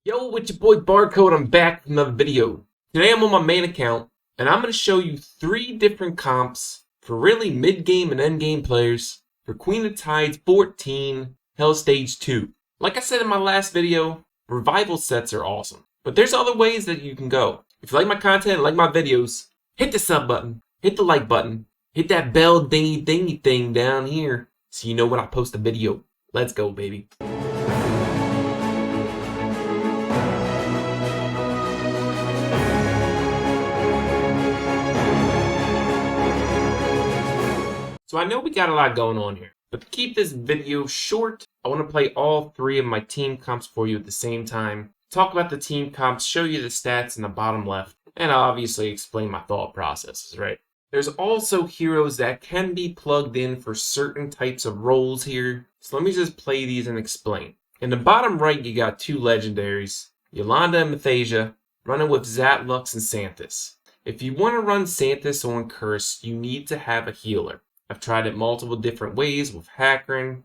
Yo, with your boy Barcode, I'm back with another video. Today I'm on my main account, and I'm going to show you 3 different comps for really mid-game and end-game players for Queen of Tides 14 Hell Stage 2. Like I said in my last video, revival sets are awesome, but there's other ways that you can go. If you like my content, like my videos, hit the sub button, hit the like button, hit that bell dingy thing down here so you know when I post a video. Let's go, baby. So I know we got a lot going on here, but to keep this video short, I want to play all 3 of my team comps for you at the same time, talk about the team comps, show you the stats in the bottom left, and I'll obviously explain my thought processes, right? There's also heroes that can be plugged in for certain types of roles here, so let me just play these and explain. In the bottom right, you got 2 legendaries, Yolanda and Mathasia, running with Zatlux and Santis. If you want to run Santis on Curse, you need to have a healer. I've tried it multiple different ways with Hackern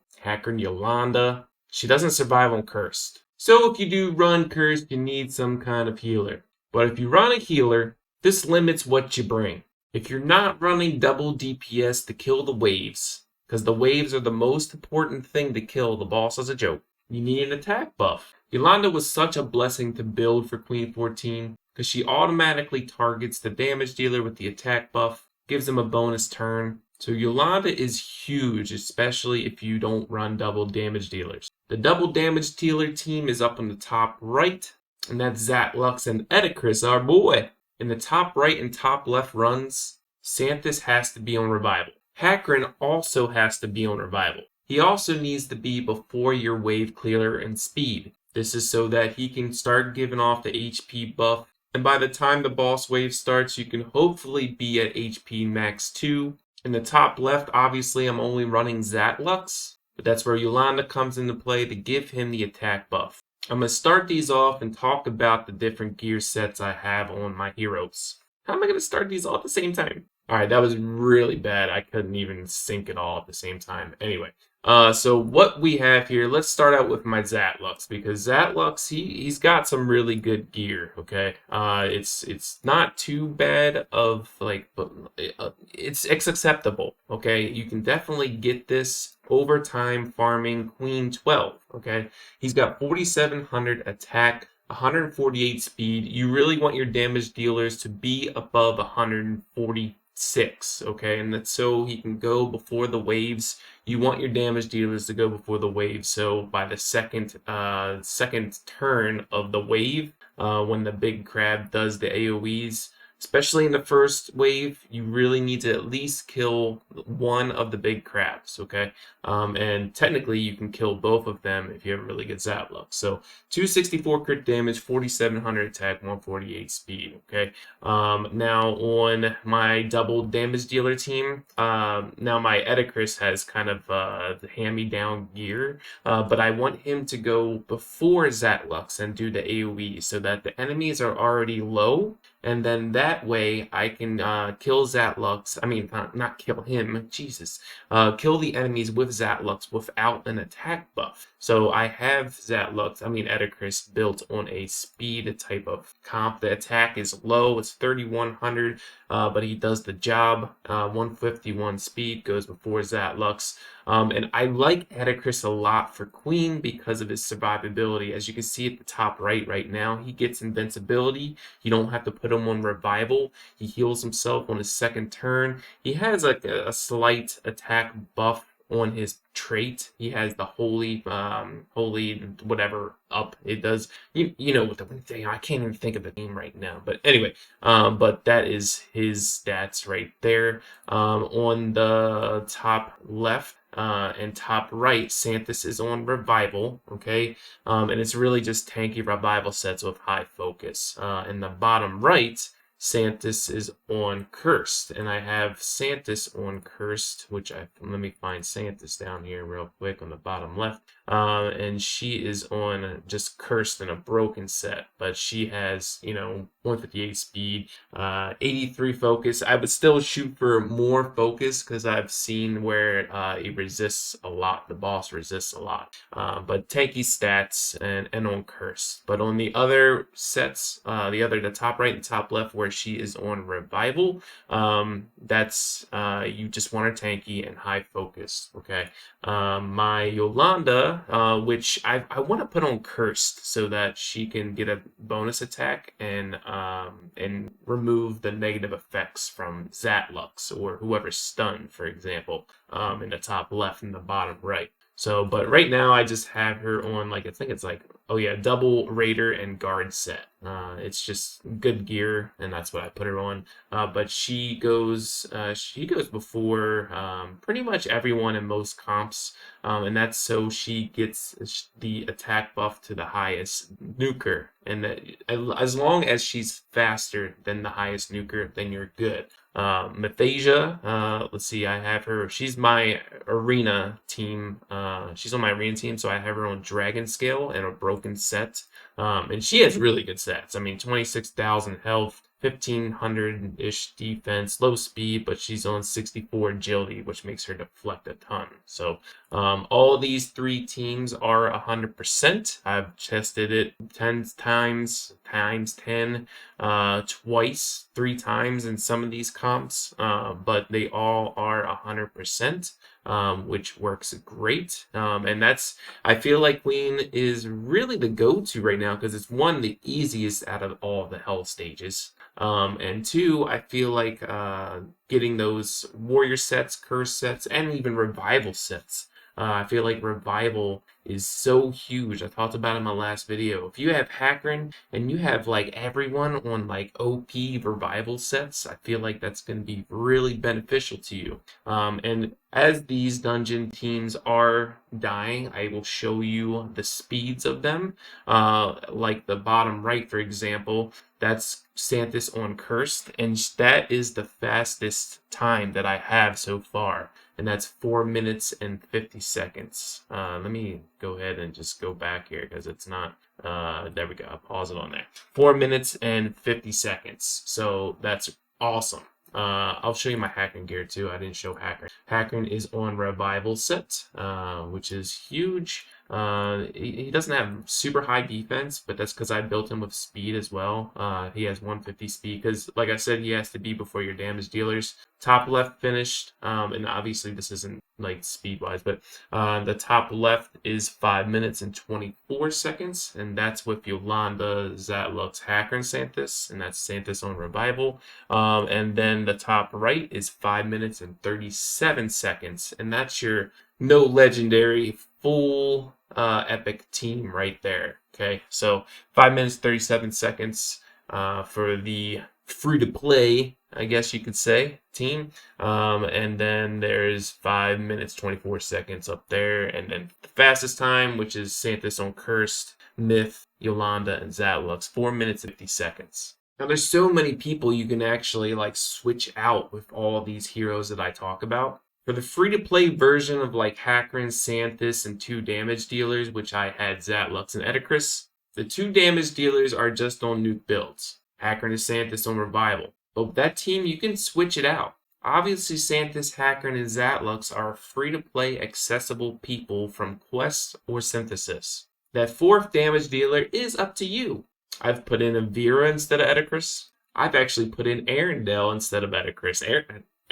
Yolanda. She doesn't survive on Cursed. So if you do run Cursed, you need some kind of healer. But if you run a healer, this limits what you bring. If you're not running double DPS to kill the waves, because the waves are the most important thing to kill, the boss is a joke, you need an attack buff. Yolanda was such a blessing to build for Queen 14, because she automatically targets the damage dealer with the attack buff, gives him a bonus turn. So Yolanda is huge, especially if you don't run double damage dealers. The double damage dealer team is up on the top right, and that's Zatlux and Edicris, our boy. In the top right and top left runs, Santis has to be on revival. Hackern also has to be on revival. He also needs to be before your wave clearer and speed. This is so that he can start giving off the HP buff, and by the time the boss wave starts, you can hopefully be at HP max 2. In the top left, obviously, I'm only running Zatlux, but that's where Yolanda comes into play to give him the attack buff. I'm going to start these off and talk about the different gear sets I have on my heroes. How am I going to start these all at the same time? Alright, that was really bad. I couldn't even sync it all at the same time. Anyway, so what we have here, let's start out with my Zatlux, because Zatlux, he's got some really good gear, okay? It's not too bad of, like, but it's acceptable, okay? You can definitely get this over time farming Queen 12, okay? He's got 4,700 attack, 148 speed. You really want your damage dealers to be above 146, okay? And that's so he can go before the waves. You want your damage dealers to go before the wave, so by the second turn of the wave, when the big crab does the AoEs, especially in the first wave, you really need to at least kill one of the big crabs, okay? And technically, you can kill both of them if you have a really good Zatlux. So 264 crit damage, 4,700 attack, 148 speed, okay? Now on my double damage dealer team, now my Edicris has kind of the hand-me-down gear, but I want him to go before Zatlux and do the AoE so that the enemies are already low, and then that way I can kill Zatlux, I mean, not kill him, Jesus, kill the enemies with Zatlux without an attack buff. So I have Edicris built on a speed type of comp. The attack is low, it's 3,100, but he does the job. 151 speed goes before Zatlux. And I like Edicris a lot for Queen because of his survivability. As you can see at the top right now, he gets invincibility. You don't have to put him on revival. He heals himself on his second turn. He has like a slight attack buff on his trait. He has the holy whatever up. It does, you know what the thing, I can't even think of the name right now, but anyway, but that is his stats right there. On the top left and top right, Santis is on revival, okay? And it's really just tanky revival sets with high focus. In the bottom right, Santis is on Cursed, and I have Santis on Cursed, let me find Santis down here real quick on the bottom left. and she is on just cursed in a broken set, but she has, 158 speed, 83 focus. I would still shoot for more focus because I've seen where it resists a lot. The boss resists a lot, but tanky stats and on curse. But on the other sets, the top right and top left, where she is on revival, that's you just want her tanky and high focus. Okay. My Yolanda, which I want to put on cursed so that she can get a bonus attack and remove the negative effects from Zatlux or whoever's stunned, for example, in the top left and the bottom right. So, but right now I just have her on I think it's double Raider and guard set. It's just good gear, and that's what I put her on. But she goes before pretty much everyone in most comps, and that's so she gets the attack buff to the highest nuker, and as long as she's faster than the highest nuker, then you're good. Mathasia, let's see, I have her. She's my arena team. She's on my arena team, so I have her on Dragon Scale and a broken set. And she has really good stats. I mean, 26,000 health, 1,500-ish defense, low speed, but she's on 64 agility, which makes her deflect a ton. So all these three teams are 100%. I've tested it 10 times 10, twice, 3 times in some of these comps, but they all are 100%. Which works great. And I feel like Queen is really the go-to right now because it's one, the easiest out of all the hell stages. And two, I feel like getting those warrior sets, curse sets, and even revival sets. I feel like revival is so huge. I talked about it in my last video. If you have Hackern and you have everyone on OP revival sets, I feel like that's going to be really beneficial to you. And as these dungeon teams are dying, I will show you the speeds of them. Like the bottom right, for example, that's Santis on Cursed, and that is the fastest time that I have so far. And that's 4 minutes and 50 seconds. Let me go ahead and just go back here because it's not. There we go. I'll pause it on there. 4 minutes and 50 seconds. So that's awesome. I'll show you my Hackern gear too. I didn't show Hackern. Hackern is on revival set, which is huge. He doesn't have super high defense, but that's because I built him with speed as well. He has 150 speed because, like I said, he has to be before your damage dealers. Top left finished, and obviously this isn't speed wise, but the top left is 5 minutes and 24 seconds, and that's with Yolanda, Zatlux, Hacker, and Santis, and that's Santis on revival. And then the top right is 5 minutes and 37 seconds, and that's your no legendary full epic team right there. Okay, so 5 minutes 37 seconds for the free to play, I guess you could say, team. And then there's 5 minutes 24 seconds up there, and then the fastest time, which is Santis on Cursed, Myth, Yolanda, and Zatlux, 4 minutes and 50 seconds. Now there's so many people you can actually switch out with all of these heroes that I talk about. For the free-to-play version of Hackern, Santis, and 2 damage dealers, which I had Zatlux and Edicris, the 2 damage dealers are just on nuke builds. Hackern and Santis on revival. But with that team, you can switch it out. Obviously, Santis, Hackern, and Zatlux are free-to-play accessible people from quests or synthesis. That 4th damage dealer is up to you. I've put in a Vera instead of Edicris. I've actually put in Arendelle instead of Edicris.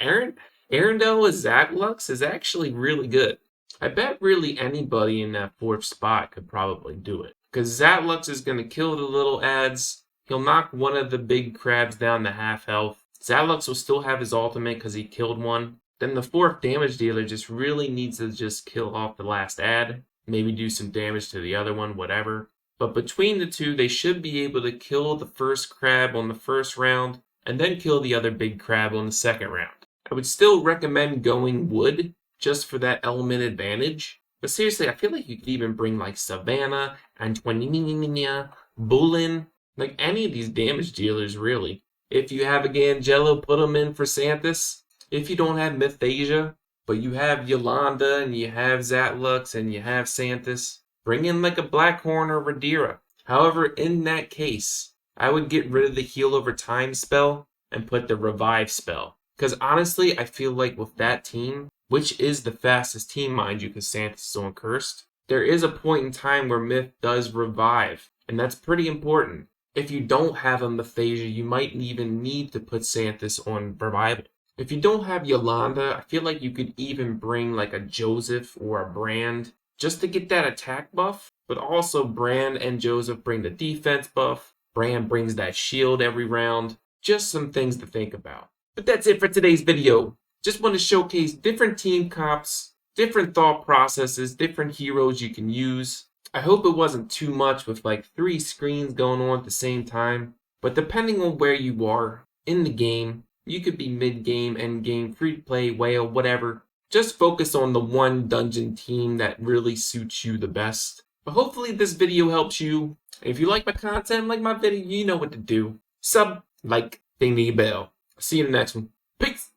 Arendelle with Zatlux is actually really good. I bet really anybody in that 4th spot could probably do it. Because Zatlux is going to kill the little ads. He'll knock one of the big crabs down to half health. Zatlux will still have his ultimate because he killed one. Then the 4th damage dealer just really needs to just kill off the last ad. Maybe do some damage to the other one, whatever. But between the 2, they should be able to kill the first crab on the first round. And then kill the other big crab on the second round. I would still recommend going wood just for that element advantage. But seriously, I feel like you could even bring Savannah, Antonia, Bullen, any of these damage dealers really. If you have a Gangelo, put them in for Santis. If you don't have Mythasia, but you have Yolanda and you have Zatlux and you have Santis, bring in like a Blackhorn or Radira. However, in that case, I would get rid of the heal over time spell and put the revive spell. Because honestly, I feel like with that team, which is the fastest team, mind you, because Santis is on Cursed, there is a point in time where Myth does revive, and that's pretty important. If you don't have a Mythasia, you might even need to put Santis on revival. If you don't have Yolanda, I feel like you could even bring like a Joseph or a Brand just to get that attack buff, but also Brand and Joseph bring the defense buff. Brand brings that shield every round. Just some things to think about. But that's it for today's video. Just want to showcase different team comps, different thought processes, different heroes you can use. I hope it wasn't too much with like 3 screens going on at the same time. But depending on where you are in the game, you could be mid-game, end-game, free-to-play, whale, whatever. Just focus on the one dungeon team that really suits you the best. But hopefully this video helps you. If you like my content, like my video, you know what to do. Sub, like, ding the bell. See you in the next one. Peace!